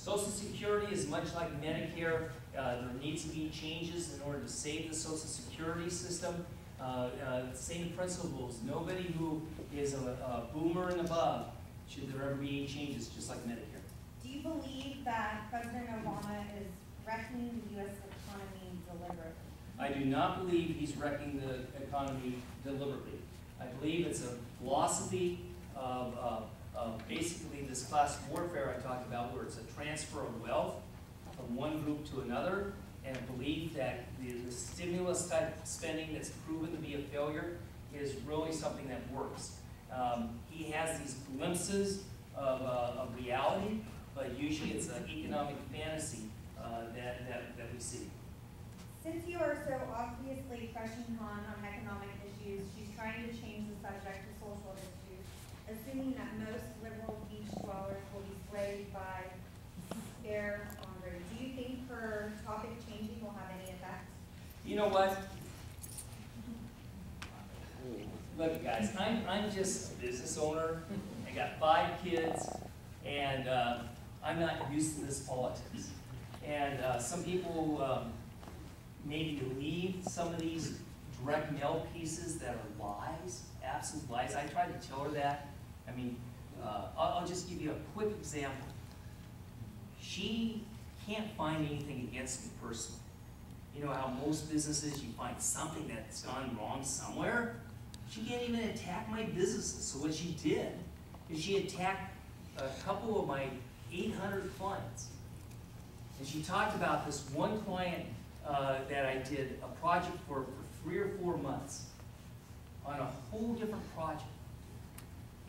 Social Security is much like Medicare. There needs to be changes in order to save the Social Security system. Same principles. Nobody who is a boomer and above should there ever be any changes, just like Medicare. Do you believe that President Obama is wrecking the U.S. economy deliberately? I do not believe he's wrecking the economy deliberately. I believe it's a philosophy of basically this class warfare I talked about, where it's a transfer of wealth from one group to another, and a belief that the stimulus type spending that's proven to be a failure is really something that works. He has these glimpses of reality, but usually it's an economic fantasy that we see. Since you are so obviously crushing on economic issues, she's trying to change the subject to social issues, assuming that most liberal beach dwellers will be swayed by scaremongering. Do you think her topic changing will have any effect? You know what? Look, guys, I'm just a business owner. I got 5 kids, and I'm not used to this politics. And some people maybe believe some of these direct mail pieces that are lies, absolute lies. I tried to tell her that. I mean, I'll just give you a quick example. She can't find anything against me personally. You know how most businesses, you find something that's gone wrong somewhere? She can't even attack my businesses. So what she did is she attacked a couple of my 800 clients. And she talked about this one client that I did a project for 3 or 4 months on a whole different project.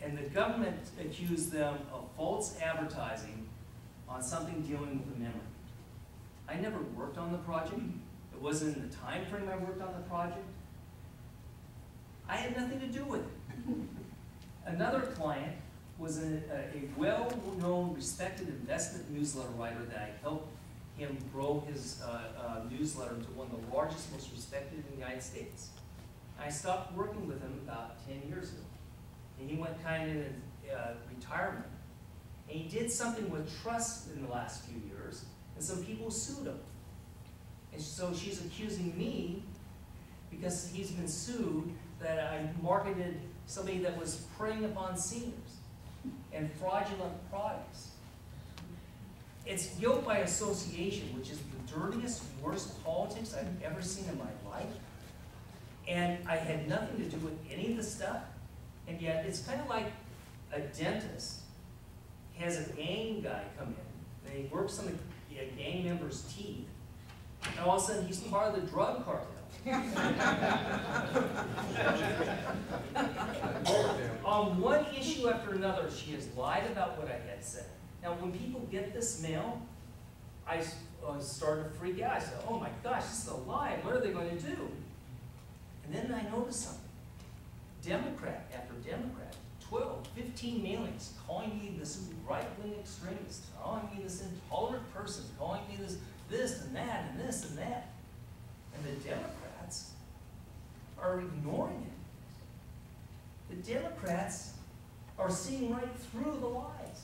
And the government accused them of false advertising on something dealing with the memory. I never worked on the project. It wasn't in the time frame I worked on the project. I had nothing to do with it. Another client was a well-known, respected investment newsletter writer that I helped him grow his newsletter to one of the largest, most respected in the United States. I stopped working with him about 10 years ago. And he went kind of in retirement. And he did something with trust in the last few years, and some people sued him. And so she's accusing me, because he's been sued, that I marketed somebody that was preying upon seniors and fraudulent products. It's guilt by association, which is the dirtiest, worst politics I've ever seen in my life. And I had nothing to do with any of the stuff. And yet, it's kind of like a dentist has a gang guy come in, and he works on the gang member's teeth, and all of a sudden he's part of the drug cartel. On one issue after another, she has lied about what I had said. Now, when people get this mail, I started to freak out. I said, oh my gosh, this is a lie. What are they going to do? And then I noticed something. Democrat after Democrat, 12, 15 mailings, calling me this right-wing extremist, calling me this intolerant person, calling me this and that and this and that. And the Democrats are ignoring it. The Democrats are seeing right through the lies.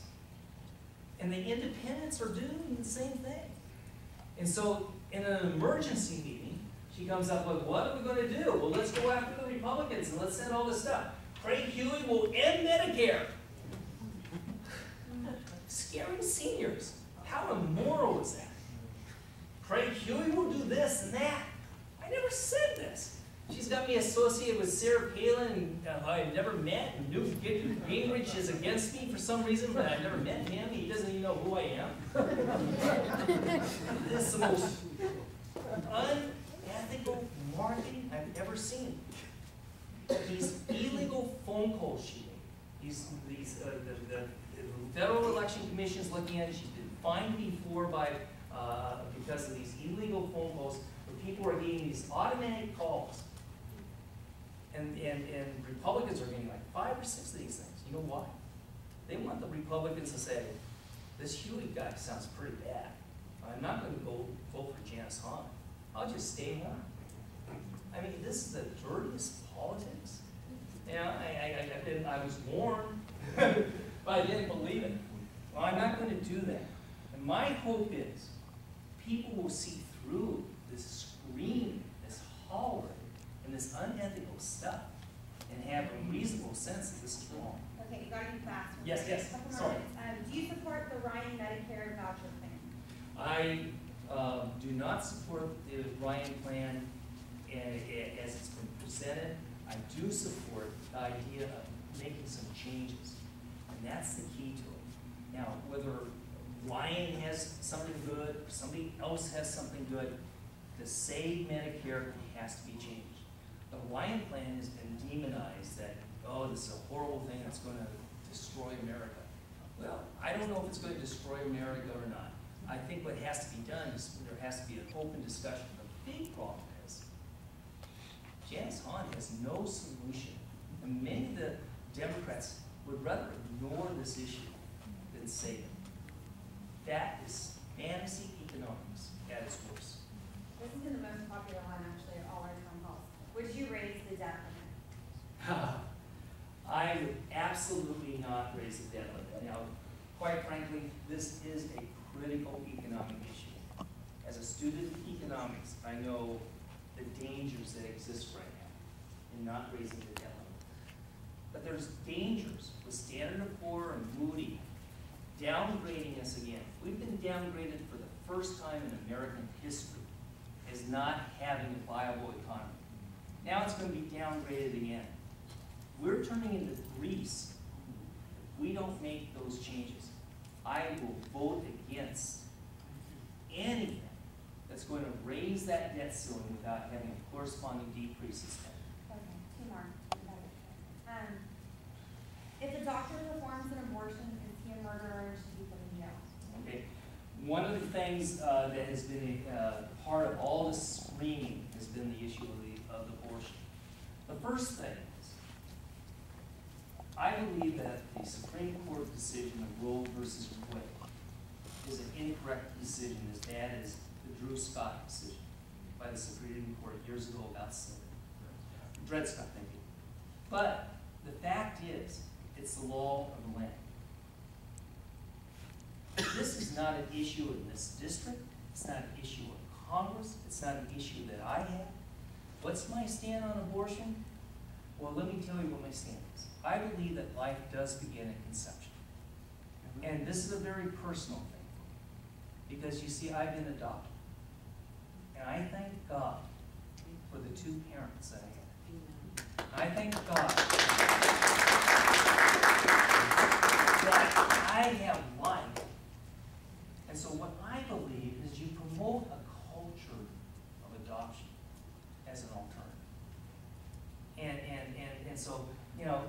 And the independents are doing the same thing. And so in an emergency meeting, she comes up with, what are we going to do? Well, let's go after the Republicans and let's send all this stuff. Craig Huey will end Medicare. Scaring seniors. How immoral is that? Craig Huey will do this and that. I never said this. She's got me associated with Sarah Palin, who I've never met. Newt Gingrich is against me for some reason, but I've never met him. He doesn't even know who I am. This is the most unethical marketing I've ever seen. These illegal phone calls she made. The Federal Election Commission is looking at it. She's been fined before because of these illegal phone calls where people are getting these automatic calls. And Republicans are getting like 5 or 6 of these things. You know why? They want the Republicans to say, this Huey guy sounds pretty bad. I'm not going to go vote for Janice Hahn. I'll just stay home. I mean, this is the dirtiest politics. Yeah, I was warned, but I didn't believe it. Well, I'm not going to do that. And my hope is people will see through this screaming, this hollering, and this unethical stuff, and have a reasonable sense that this is wrong. Okay, you gotta be fast. Yes, yes, Couple more sorry. minutes. Do you support the Ryan Medicare voucher plan? I do not support the Ryan plan as it's been presented. I do support the idea of making some changes, and that's the key to it. Now, whether Ryan has something good or somebody else has something good, to save Medicare has to be changed. The Ryan plan has been demonized that, oh, this is a horrible thing that's going to destroy America. Well, I don't know if it's going to destroy America or not. I think what has to be done is there has to be an open discussion. The big problem is Janice Hahn has no solution. And many of the Democrats would rather ignore this issue than save it. That is fantasy economics at its worst. This has been the most popular one, actually, at all our town halls. Would you raise the debt limit? I would absolutely not raise the debt limit. Now, quite frankly, this is a critical economic issue. As a student of economics, I know the dangers that exist right now in not raising the debt limit. But there's dangers with Standard & Poor's and Moody downgrading us again. We've been downgraded for the first time in American history as not having a viable economy. Now it's going to be downgraded again. We're turning into Greece if we don't make those changes. I will vote against anything that's going to raise that debt ceiling without having a corresponding decrease in spending. Okay, two more. If a doctor performs an abortion, is he a murderer and should be put in jail? Okay. One of the things that has been part of all the screening has been the issue of abortion. The first thing is, I believe that the Supreme Court decision of Roe versus Wade is an incorrect decision, as bad as the Drew Scott decision by the Supreme Court years ago about slavery. Dred Scott, thank you. But the fact is, it's the law of the land. This is not an issue in this district. It's not an issue in Congress. It's not an issue that I have. What's my stand on abortion? Well, let me tell you what my stand is. I believe that life does begin at conception. And this is a very personal thing for me. Because you see, I've been adopted. And I thank God for the two parents that I have. I thank God that I have life. And so what I believe is you promote a culture of adoption as an alternative. And so, you know,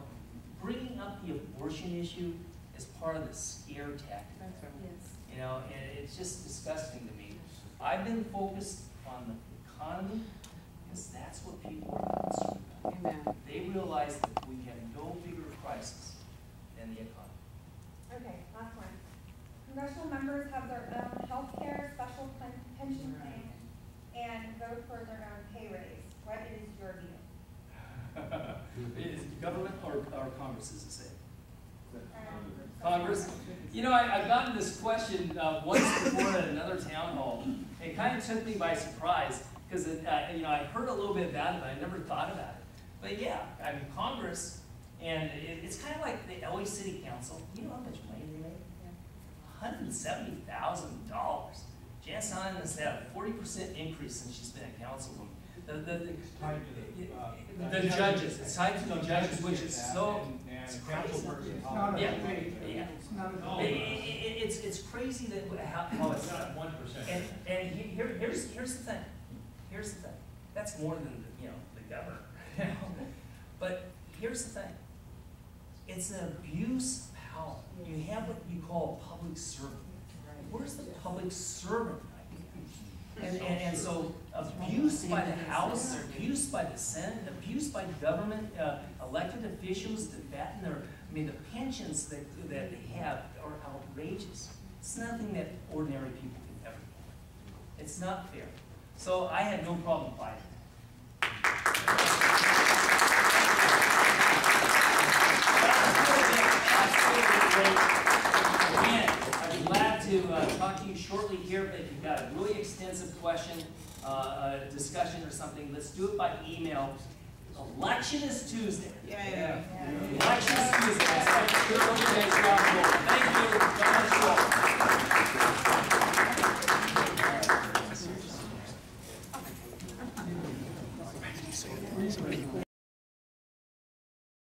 bringing up the abortion issue is part of the scare tactic. That's right. Yes. You know, and it's just disgusting to me. I've been focused on the economy because that's what people are concerned about. Amen. They realize that we have no bigger crisis than the economy. Okay, last one. Congressional members have their own health care, special pension plan, and vote for their own pay raise. What is your view? Is it government or Congress is the same? Congress? You know, I've gotten this question once before at another town hall. It kind of took me by surprise because, you know, I heard a little bit about it, but I never thought about it. But yeah, I mean, Congress, and it's kind of like the LA City Council. You know how much money they make? $170,000. Janice Hahn has had a 40% increase since she's been a councilwoman. The judges, it's tied to the judges, which is so, it's crazy. Yeah. It's crazy that how it's done. 1%. And here's the thing. Here's the thing. That's more than the governor. But here's the thing. It's an abuse of power. You have what you call a public servant. Where's the public servant idea? And so abuse by the House, abuse by the Senate, abuse by government elected officials to fatten their, the pensions that they have are outrageous. It's nothing that ordinary people can ever get. It's not fair. So I had no problem fighting. Again, I'm glad to talk to to you shortly here, but if you've got a really extensive question, a discussion or something, let's do it by email. Election is Tuesday. Yeah. Election is Tuesday. I expect a good organization.